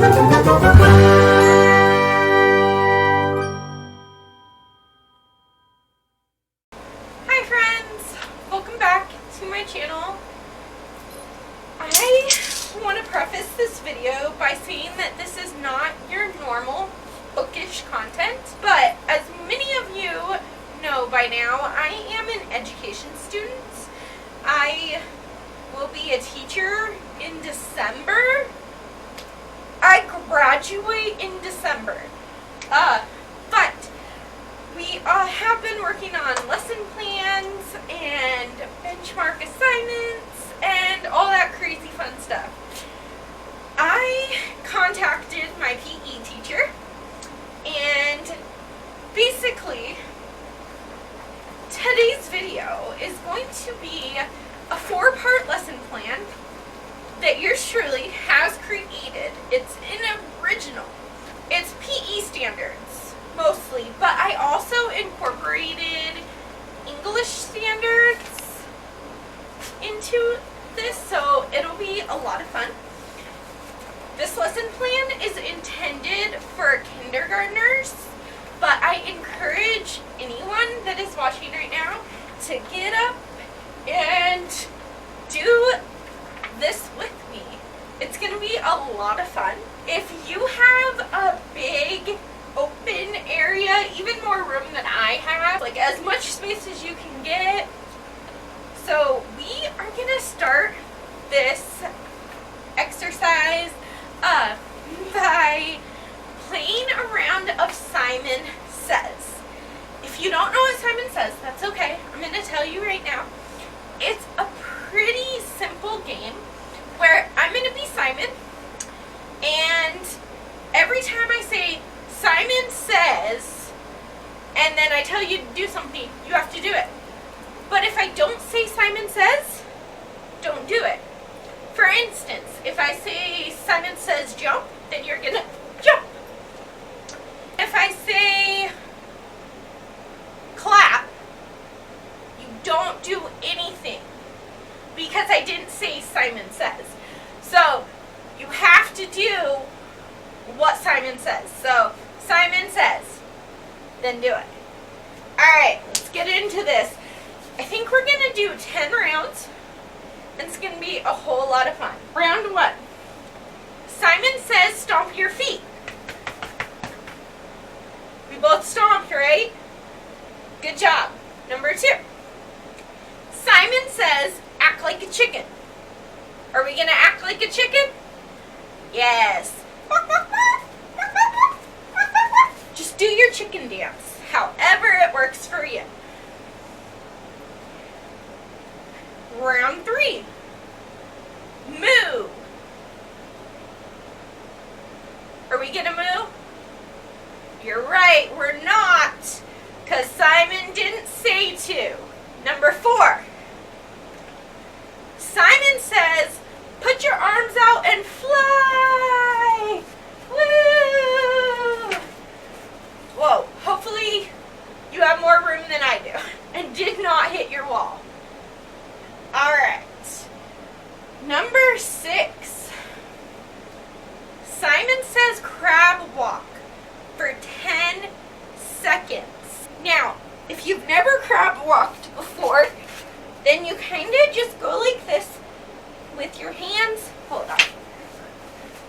Hi friends! Welcome back to my channel. I want to preface this video by saying that this is not your normal bookish content, but as many of you know by now, I am an education student. I will be a teacher in December. I graduate in December. But we have been working on lesson plans and benchmark assignments and all that crazy fun stuff. I contacted my PE teacher, and basically today's video is going to be a 4-part lesson plan that yours truly has created. It's an original. It's PE standards mostly, but I also incorporated English standards into this, so it'll be a lot of fun. This lesson plan is intended for kindergartners, but I encourage anyone that is watching right now to get up and do this with me. It's going to be a lot of fun. If you have a big open area, even more room than I have, like as much space as you can get. So we are going to start this exercise by playing a round of Simon Says. If you don't know what Simon Says, that's okay. I'm going to tell you right now. It's a pretty simple game where I'm going to be Simon, and every time I say Simon Says and then I tell you to do something, you have to do it. But if I don't say Simon Says, don't do it. For instance, if I say Simon Says jump, then you're going to jump. If I say clap, you don't do anything because I didn't say Simon Says. So you have to do what Simon says. So Simon says, then do it. Alright, let's get into this. I think we're going to do 10 rounds, and it's going to be a whole lot of fun. Round 1. Simon says stomp your feet. We both stomped, right? Good job. Number 2. Simon says act like a chicken. Are we going to act like a chicken? Yes. Just do your chicken dance, however it works for you. Round 3. Moo. Are we going to moo? You're right, we're not, because Simon didn't say to. Number 4. Simon says, put your arms out and fly. Woo! Whoa, hopefully you have more room than I do and did not hit your wall. Alright. Number 6. Simon says crab walk for 10 seconds. Now, if you've never crab walked before, then you kind of just go like this with your hands, hold on,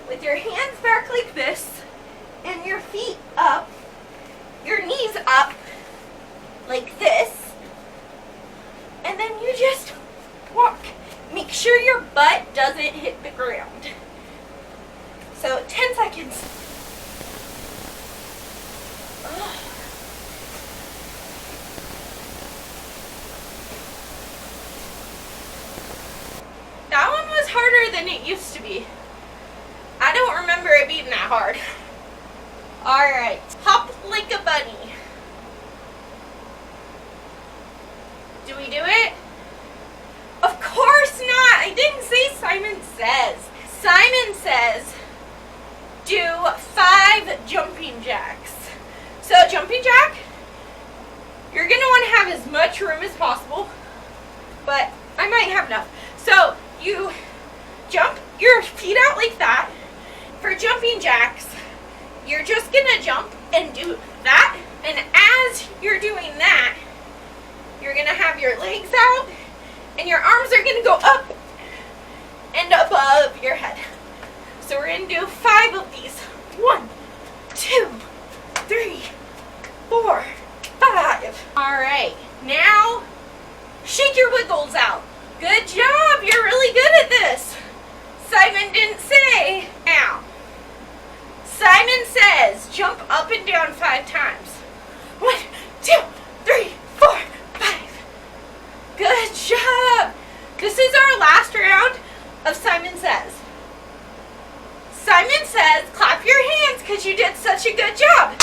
with your hands back like this, and your feet up, your knees up, like this, and then you just walk. Make sure your butt doesn't hit the ground. So, 10 seconds. Ugh. That one was harder than it used to be. I don't remember it being that hard. Alright, hop like a bunny. Do we do it? Of course not! I didn't say Simon Says. Simon says do 5 jumping jacks. So jumping jack, you're going to want to have as much room as possible, but I might have enough. So you jump your feet out like that. For jumping jack, you're just gonna jump and do that, and as you're doing that, you're gonna have your legs out, and your arms are gonna go up and above your head. So we're gonna do 5 of these. 1, 2, 3, 4, 5. All right, now shake your wiggles out. Good job, you're really good at this. Simon didn't say. Now, Simon says jump up and down 5 times. 1, 2, 3, 4, 5. Good job. This is our last round of Simon Says. Simon Says, clap your hands because you did such a good job.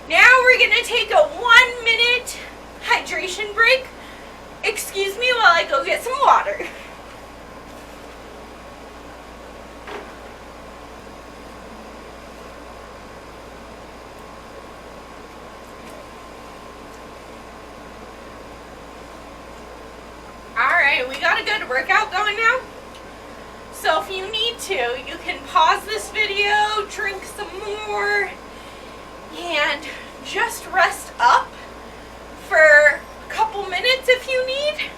Now we're going to take a 1-minute hydration break. Excuse me while I go get some water. Alright, we got a good workout going now. So if you need to, you can pause this video, drink some more, and just rest up for a couple minutes if you need.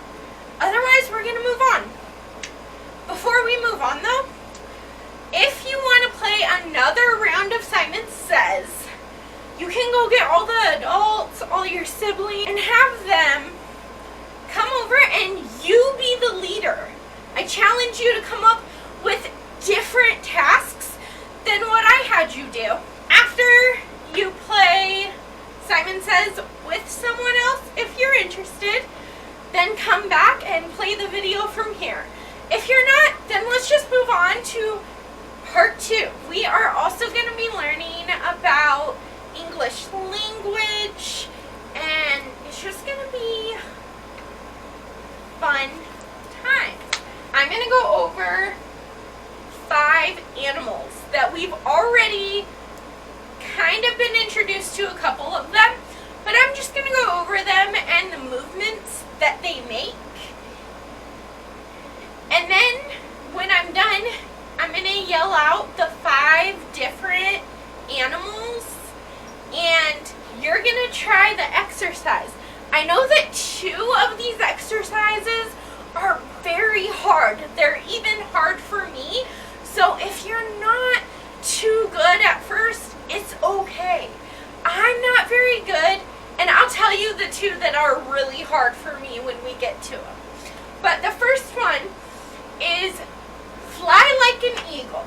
Otherwise, we're going to move on. Before we move on though, if you want to play another round of Simon Says, you can go get all the adults, all your siblings, and have them come over and you be the leader. I challenge you to come up with different tasks than what I had you do. After you play Simon Says with someone else, if you're interested, then come back and play the video from here. If you're not, then let's just move on to part 2. We are also going to be learning about English language, and it's just going to be fun time. I'm going to go over 5 animals that we've already kind of been introduced to, a couple of them, but I'm just going to go over them and the movements that they make. And then when I'm done, I'm going to yell out the 5 different animals, and you're going to try the exercise. I know that 2 of these exercises are very hard. They're even hard for me. So if you're not too good at first, it's okay. I'm not very good, and I'll tell you the 2 that are really hard for me when we get to them. But the first one is fly like an eagle.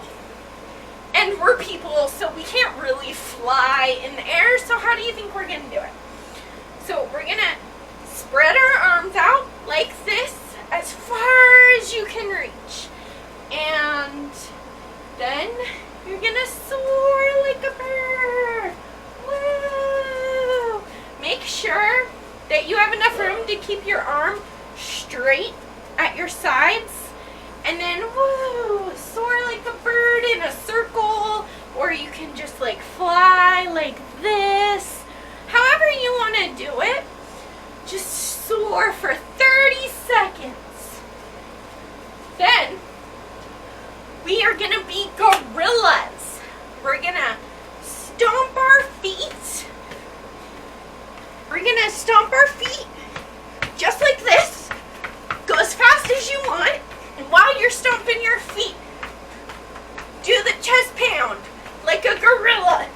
And we're people, so we can't really fly in the air, so how do you think we're going to do it? So we're going to spread our arms out like this as far as you can reach. And then you're going to soar like a bird. Woo! Make sure that you have enough room to keep your arm straight at your sides. And then, woo, soar like a bird in a circle. Or you can just like fly like this. However you want to do it. Just soar for 30 seconds. Then, we are going to be gorillas. We're going to stomp our feet. We're going to stomp our feet just like this. Go as fast as you want. And while you're stomping your feet, do the chest pound like a gorilla.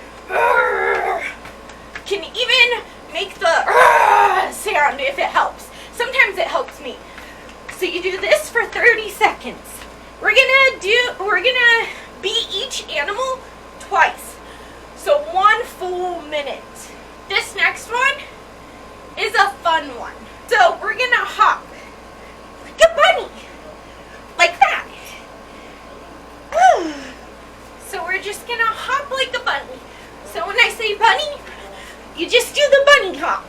Can even make the sound if it helps. Sometimes it helps me. So you do this for 30 seconds. We're gonna beat each animal twice. So 1 full minute. This next one is a fun one. So we're gonna hop like a bunny. Like that. So we're just gonna hop like a bunny. So when I say bunny, you just do the bunny hop.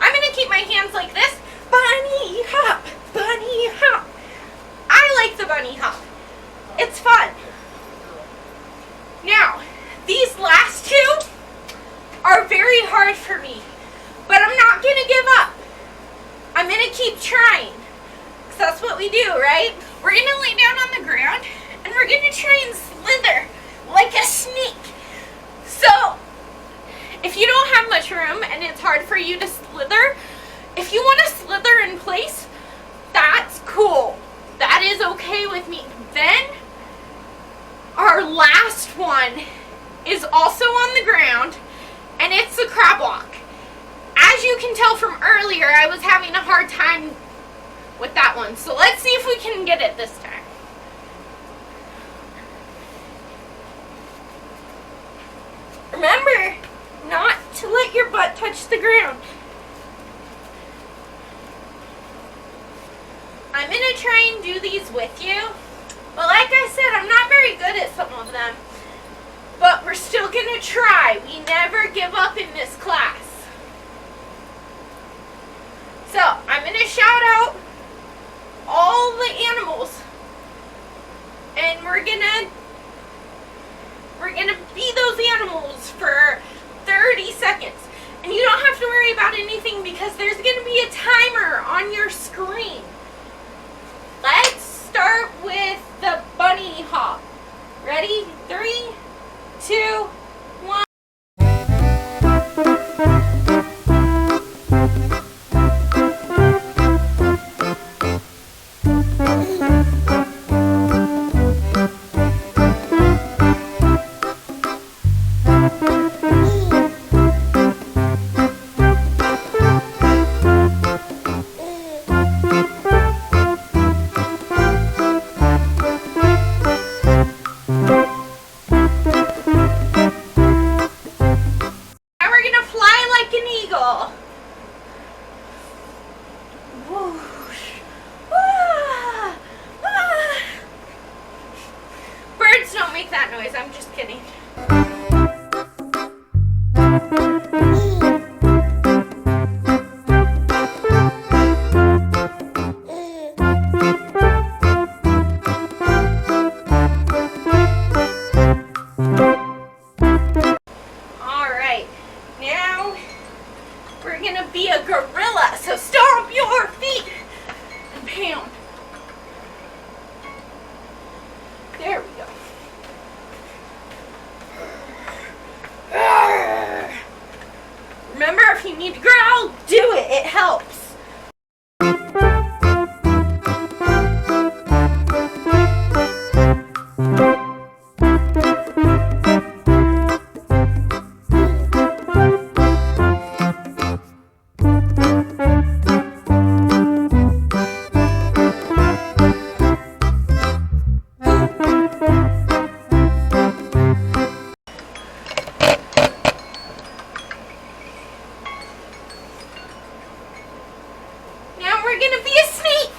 I'm gonna keep my hands like this. Bunny hop, bunny hop. I like the bunny hop. It's fun. Now, these last 2 are very hard for me, but I'm not gonna give up. I'm gonna keep trying. That's what we do, right? We're gonna lay down on the ground, and we're gonna try and slither like a snake. So, if you don't have much room and it's hard for you to slither, if you want to slither in place, that's cool. That is okay with me. Then, our last one is also on the ground, and it's the crab walk. As you can tell from earlier, I was having a hard time with that one. So let's see if we can get it this time. Remember not to let your butt touch the ground. I'm going to try and do these with you. But like I said, I'm not very good at some of them. But we're still going to try. We never give up in this class. So, I'm going to shout out all the animals. And we're going to be those animals for 30 seconds. And you don't have to worry about anything because there's going to be a timer on your screen. Let's start with the bunny hop. Ready? 3, 2, 1. Birds don't make that noise, I'm just kidding. Alright, now we're gonna be a gorilla, so stomp your feet and pound. There we go. Remember, if you need to growl, do it. It helps. We're gonna be a snake!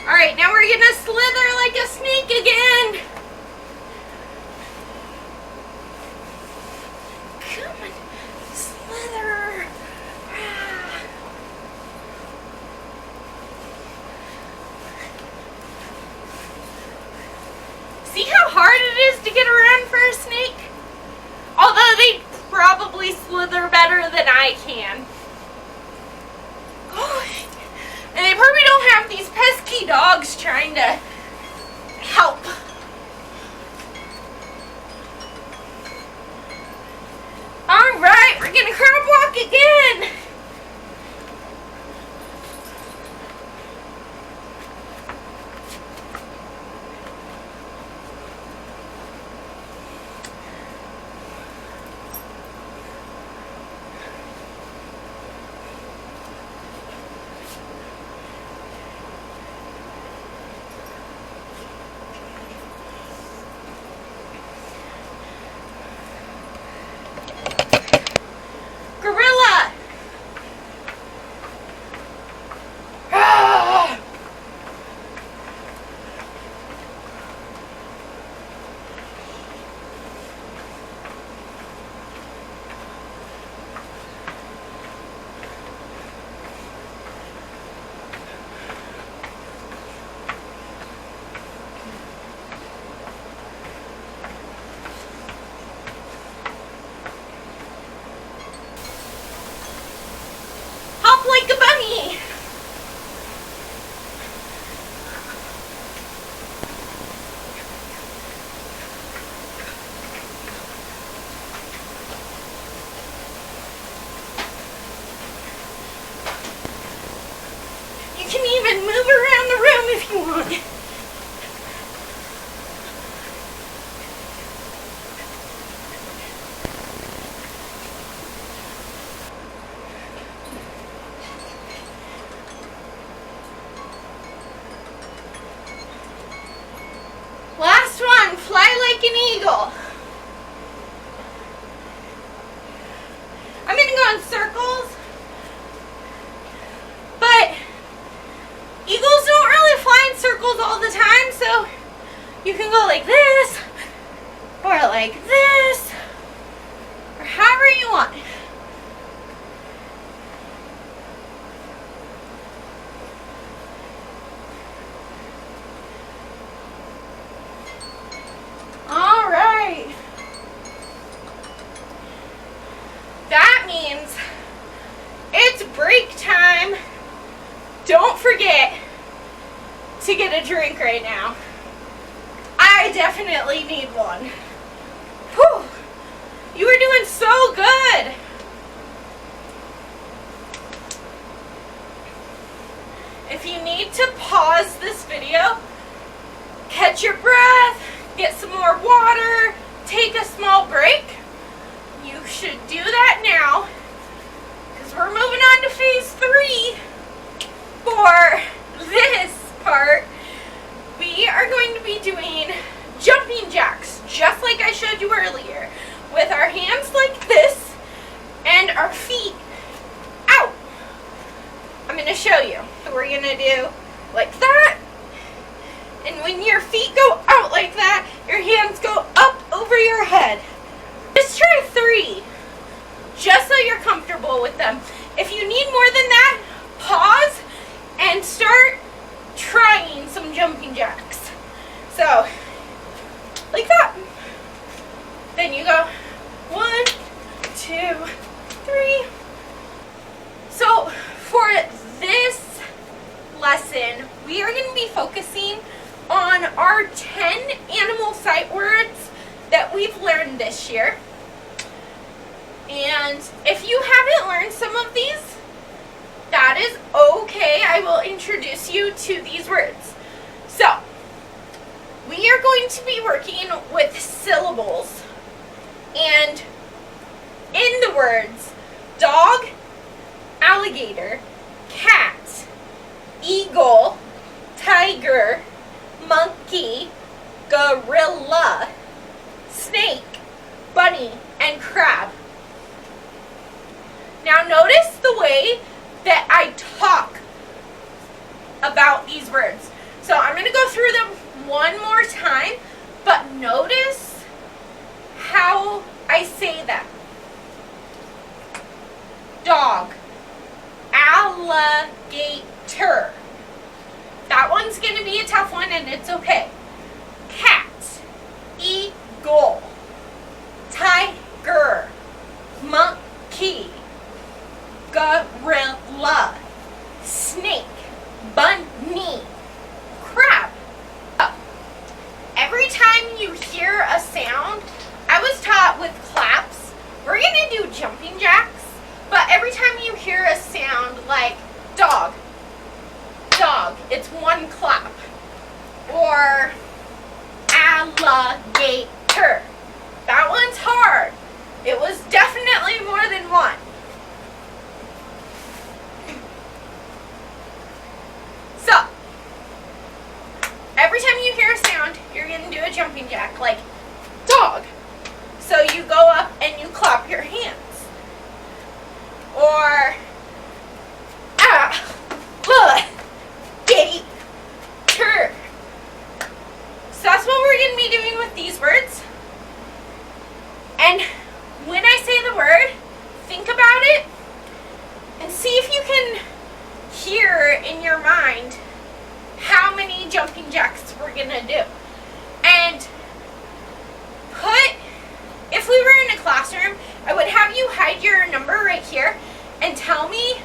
Alright, now we're gonna slither like a snake again. Come on, slither. See how hard it is to get around for a snake? Although they probably slither better than I can. Gosh. And they probably don't have these pesky dogs trying to help. Alright, we're gonna crab walk again. move around the room if you want. Last one, fly like an eagle. I'm going to go in circles, but eagles don't really fly in circles all the time, so you can go like this, or like this, or however you want. All right. That means it's break time. Don't forget to get a drink right now. I definitely need one. Whew. You are doing so good. If you need to pause this video, catch your breath, get some more water, take a small break, you should do that now, because we're moving on to phase 3. For this part, we are going to be doing jumping jacks, just like I showed you earlier, with our hands like this and our feet out. I'm going to show you. So we're going to do like that, and when your feet go out like that, your hands go up over your head. Just try 3, just so you're comfortable with them. If you need more than that, pause and start trying some jumping jacks. So, like that. Then you go 1, 2, 3. So, for this lesson, we are going to be focusing on our 10 animal sight words that we've learned this year. And if you haven't learned some of these, that is okay. I will introduce you to these words. So, we are going to be working with syllables. And in the words dog, alligator, cat, eagle, tiger, monkey, gorilla, snake, bunny, and crab. Now notice the way that I talk about these words. So I'm going to go through them one more time, but notice how I say them. Dog, alligator. That one's going to be a tough one, and it's okay. Cat, eagle, tiger, monkey, gorilla, snake, bunny, crab. Every time you hear a sound, I was taught with claps, we're going to do jumping jacks, but every time you hear a sound like dog, it's one clap. Or alligator. That one's hard. It was definitely more than one. So, every time you hear a sound, you're going to do a jumping jack, like dog. So you go up and you clap your hands. Or alligator. So that's what we're going to be doing with these words. And when I say the word, think about it and see if you can hear in your mind how many jumping jacks we're going to do. And if we were in a classroom, I would have you hide your number right here and tell me,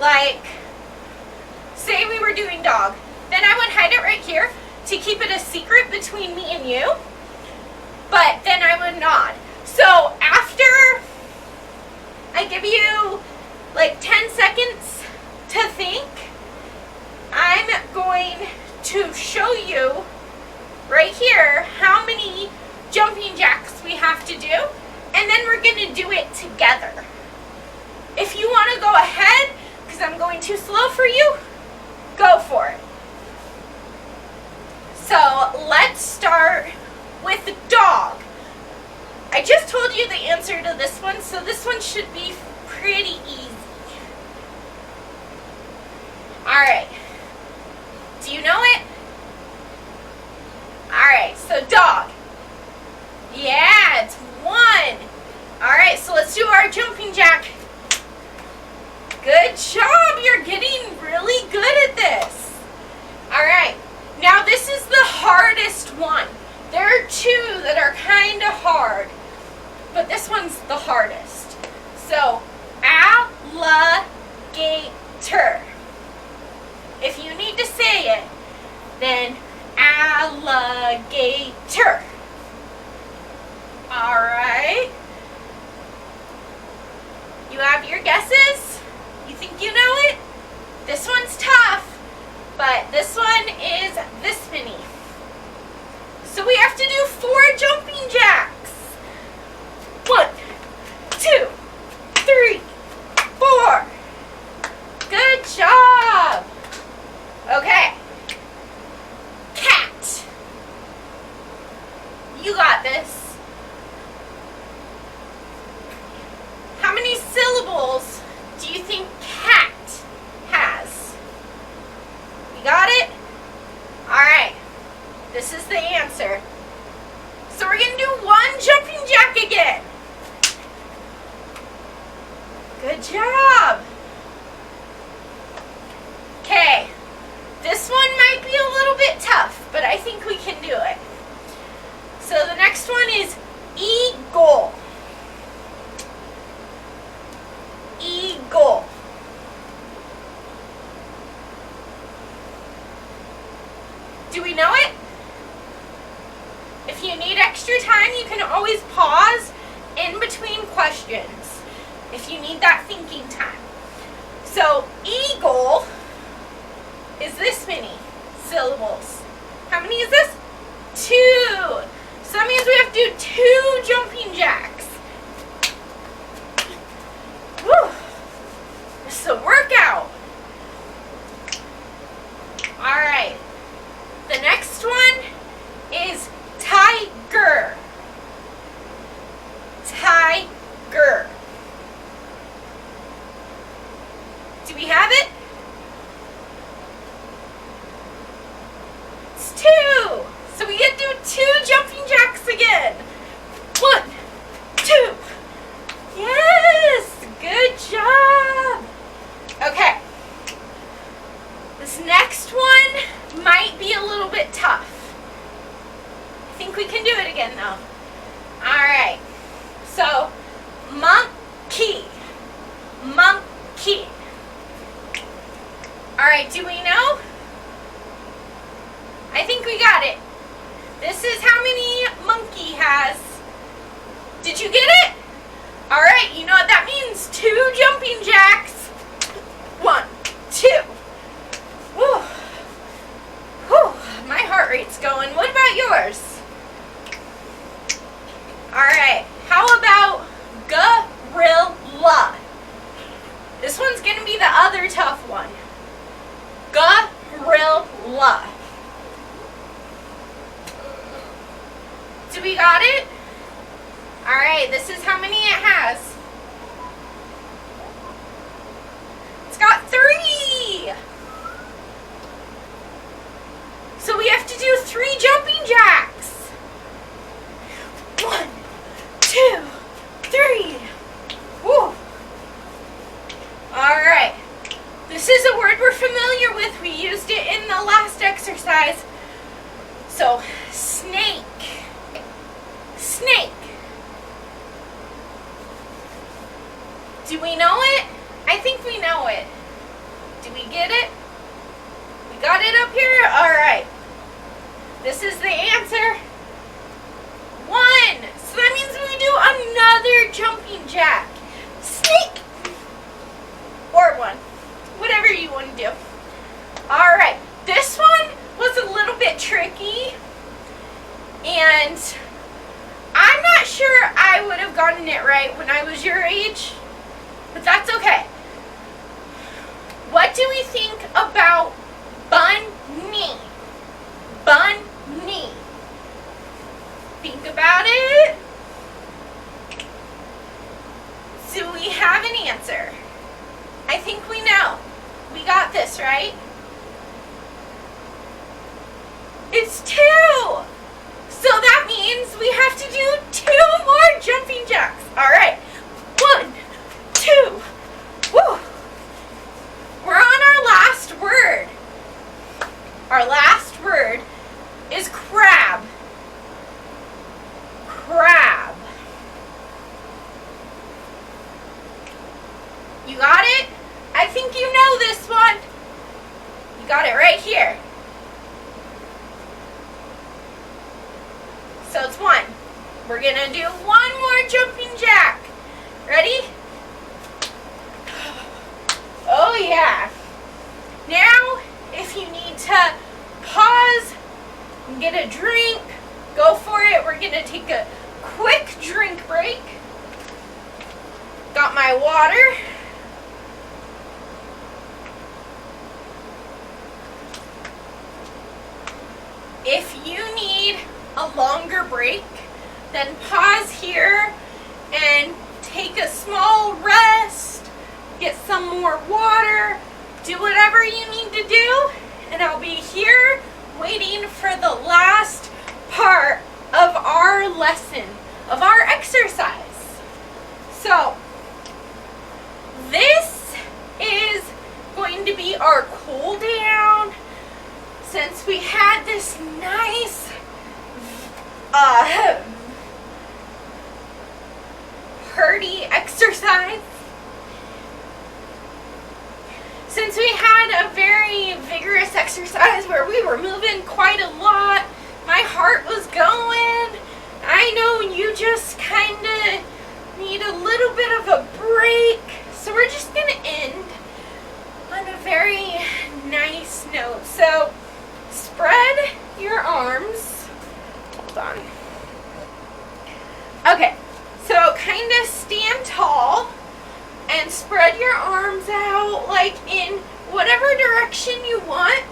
like, say we were doing dog. Then I would hide it right here to keep it a secret between me and you, but then I would nod. So after I give you like 10 seconds to think, to show you right here how many jumping jacks we have to do, and then we're going to do it together. If you want to go ahead, because I'm going too slow for you, go for it. So let's start with dog. I just told you the answer to this one, so this one should be pretty easy. Alright. Do you know it? Alright, so dog. Yeah, it's 1. Alright, so let's do our jumping jack. Good job. You're getting really good at this. Alright, now this is the hardest one. There are 2 that are kind of hard, but this one's the hardest. So, alligator. If you need to say it, then alligator. Alright. You have your guesses? You think you know it? This one's tough, but this one is this many. So we have to do 4 jumping jacks. 1, 2, 3, 4. Good job. Okay. Cat. You got this. How many syllables do you think cat has? You got it? Alright. This is the answer. So we're going to do 1 jumping jack again. Good job. Okay. This one might be a little bit tough, but I think we can do it. So the next one is eagle. Eagle. Do we know it? If you need extra time, you can always pause in between questions if you need that thinking time. So, eagle is this many syllables. How many is this? 2. So that means we have to do 2 jumping jacks. Whew. This is a workout. Alright. The next one is tiger. Tiger. Do we have it? It's 2. So we get to do 2 jumping jacks again. 1, 2. Yes! Good job. Okay. This next one might be a little bit tough. I think we can do it again though. Alright. So, monkey. Monkey. Alright, do we know? I think we got it. This is how many monkey has. Did you get it? Alright, you know what that means. 2 jumping jacks. 1, 2. Whew. Whew. My heart rate's going. What about yours? Alright, how about gorilla? This one's going to be the other tough one. Gorilla. Do we got it? Alright, this is how many it has. It's got 3. So we have to do 3 jumping jacks. 1, 2, 3. Woo. Alright. This is a word we're familiar with. We used it in the last exercise. So, snake. Snake. Do we know it? I think we know it. Do we get it? We got it up here? Alright. This is the answer. 1. So that means we do another jumping jack. Snake. Or 1. Whatever you want to do. Alright. This one was a little bit tricky, and I'm not sure I would have gotten it right when I was your age, but that's okay. What do we think about bunny? Bunny. Think about it. Do we have an answer? I think we know. We got this, right? It's 2. So that means we have to do 2 more jumping jacks. All right. 1, 2. Woo. We're on our last word. Our last word is crab. Crab. You got it? I think you know this one. You got it right here. So it's 1. We're gonna do 1 more jumping jack. Ready? Oh yeah. Now, if you need to pause and get a drink, go for it. We're gonna take a quick drink break. Got my water. If you need a longer break, then pause here and take a small rest, get some more water, do whatever you need to do, and I'll be here waiting for the last part of our lesson, of our exercise. So, this is going to be our cool down. Since we had this nice hearty exercise, since we had a very vigorous exercise where we were moving quite a lot, my heart was going. I know you just kind of need a little bit of a break, so we're just going to end on a very nice note. So, spread your arms. Hold on. Okay, so kind of stand tall and spread your arms out like in whatever direction you want,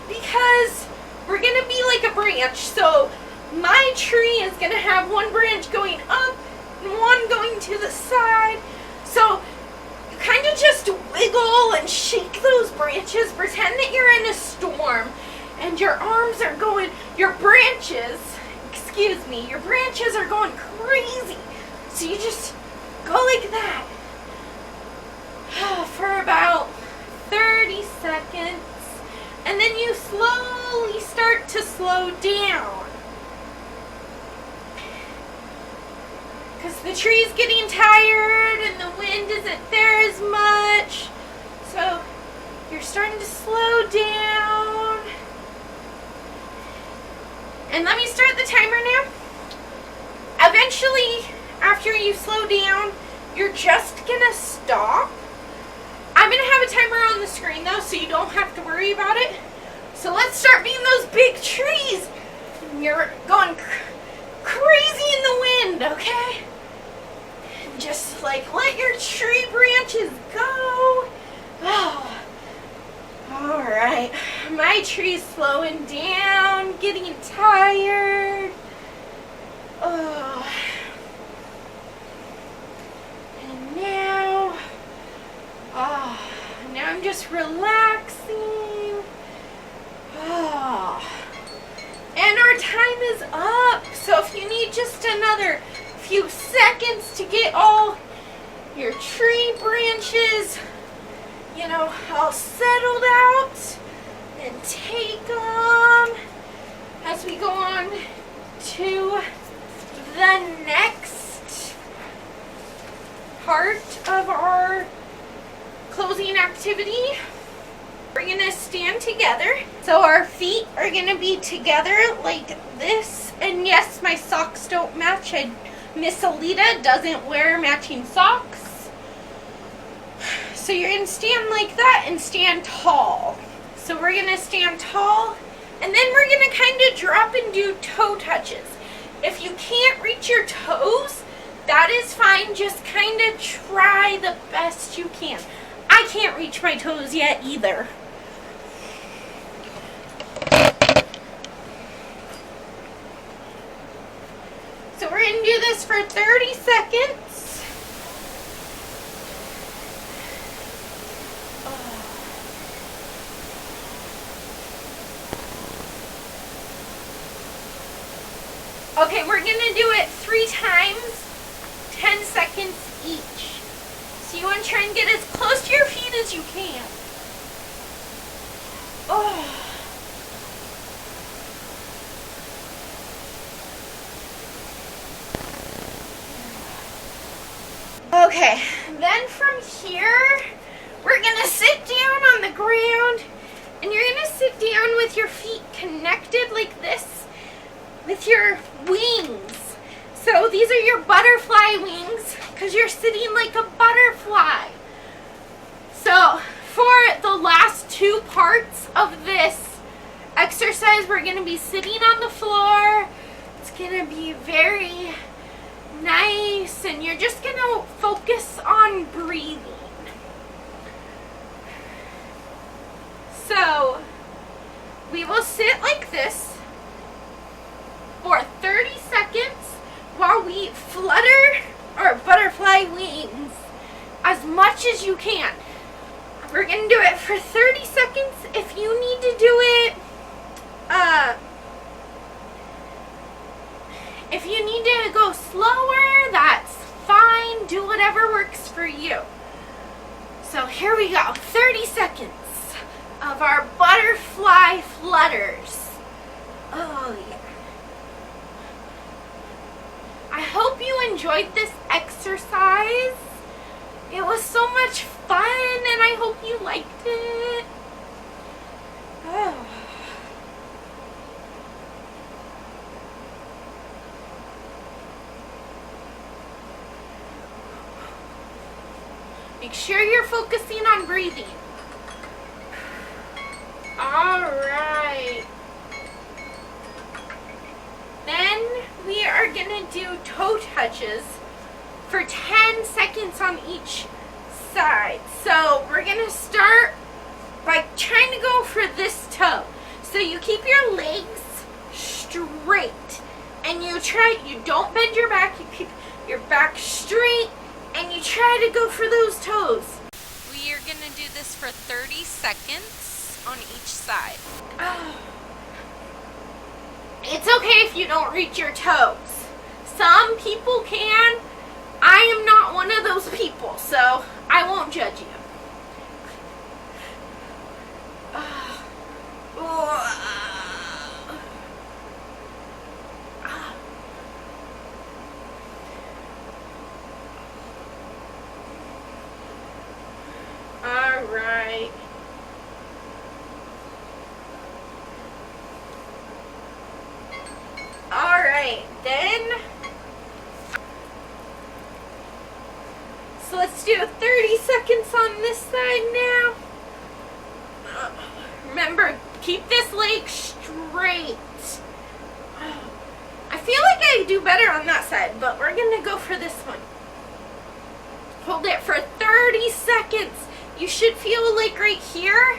because we're going to be like a branch. So my tree is going to have 1 branch going up and 1 going to the side. So you kind of just wiggle and shake those branches. Pretend that you're in a storm. And your arms are going, your branches are going crazy. So you just go like that for about 30 seconds. And then you slowly start to slow down. Because the tree's getting tired and the wind isn't there as much. So you're starting to slow down. And let me start the timer now. Eventually, after you slow down, you're just gonna stop. I'm gonna have a timer on the screen though, so you don't have to worry about it. So let's start being those big trees. You're going crazy in the wind, okay? And just like let your tree branches go. Oh. Alright, my tree's slowing down, getting tired. Oh. And now I'm just relaxing. Oh. And our time is up. So if you need just another few seconds to get all your tree branches, all settled out, and take them as we go on to the next part of our closing activity. We're going to stand together. So our feet are going to be together like this. And yes, my socks don't match. Miss Alita doesn't wear matching socks. So you're going to stand like that and stand tall. So we're going to stand tall And then we're going to kind of drop and do toe touches. If you can't reach your toes, that is fine. Just kind of try the best you can. I can't reach my toes yet either. So we're going to do this for 30 seconds. Okay, we're going to do it 3 times, 10 seconds each. So you want to try and get as close to your feet as you can. Oh. Okay, then from here, we're going to sit down on the ground, and you're going to sit down with your feet connected like this with your wings. So these are your butterfly wings because you're sitting like a butterfly. So for the last 2 parts of this exercise, we're going to be sitting on the floor. It's going to be very nice, and you're just going to focus on breathing. So we will sit like this for 30 seconds while we flutter our butterfly wings as much as you can. We're going to do it for 30 seconds. If you need to do it, if you need to go slower, that's fine. Do whatever works for you. So here we go. 30 seconds of our butterfly flutters. Oh, yeah. I hope you enjoyed this exercise. It was so much fun, and I hope you liked it. Oh. Make sure you're focusing on breathing. All right. Then we are going to do toe touches for 10 seconds on each side. So we're going to start by trying to go for this toe. So you keep your legs straight, and you don't bend your back, you keep your back straight, and you try to go for those toes. We are going to do this for 30 seconds on each side. It's okay if you don't reach your toes. Some people can. I am not one of those people, so I won't judge you. All right. All right, then. So let's do 30 seconds on this side now. Remember, keep this leg straight. I feel like I do better on that side, but we're gonna go for this one. Hold it for 30 seconds. You should feel like right here,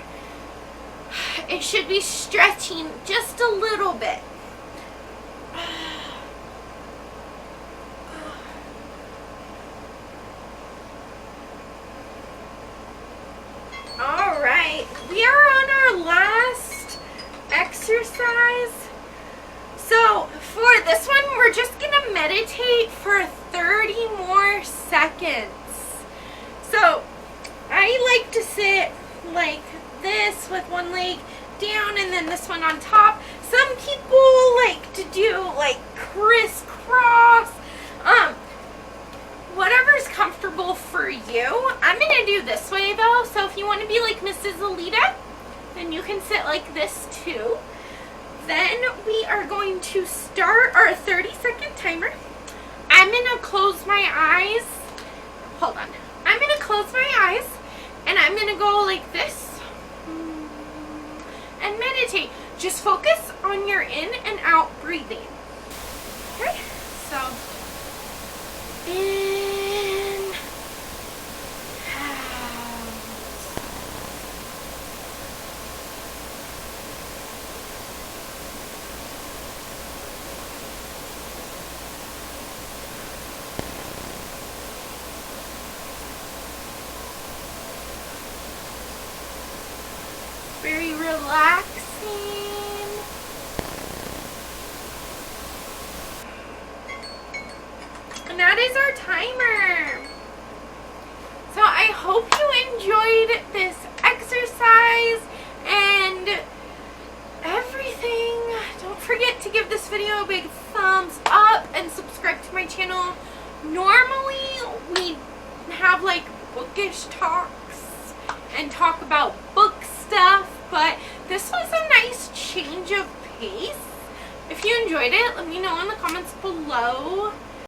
it should be stretching just a little bit. All right, we are on our last exercise. So for this one, we're just gonna meditate for 30 more seconds. So I like to sit like this with one leg down and then this one on top. Some people like to do like crisscross. Whatever's comfortable for you. I'm gonna do this way though, so if you want to be like Mrs. Alita, then you can sit like this too. Then we are going to start our 30-second timer. I'm gonna close my eyes. Hold on. I'm gonna close my eyes and I'm gonna go like this and meditate. just focus on your in and out breathing. Okay, so in, out. Very relaxing. And that is our timer. So I hope you enjoyed this exercise and everything. Don't forget to give this video a big thumbs up and subscribe to my channel. Normally we have like bookish talks and talk about book stuff, but this was a nice change of pace. If you enjoyed it, let me know in the comments below.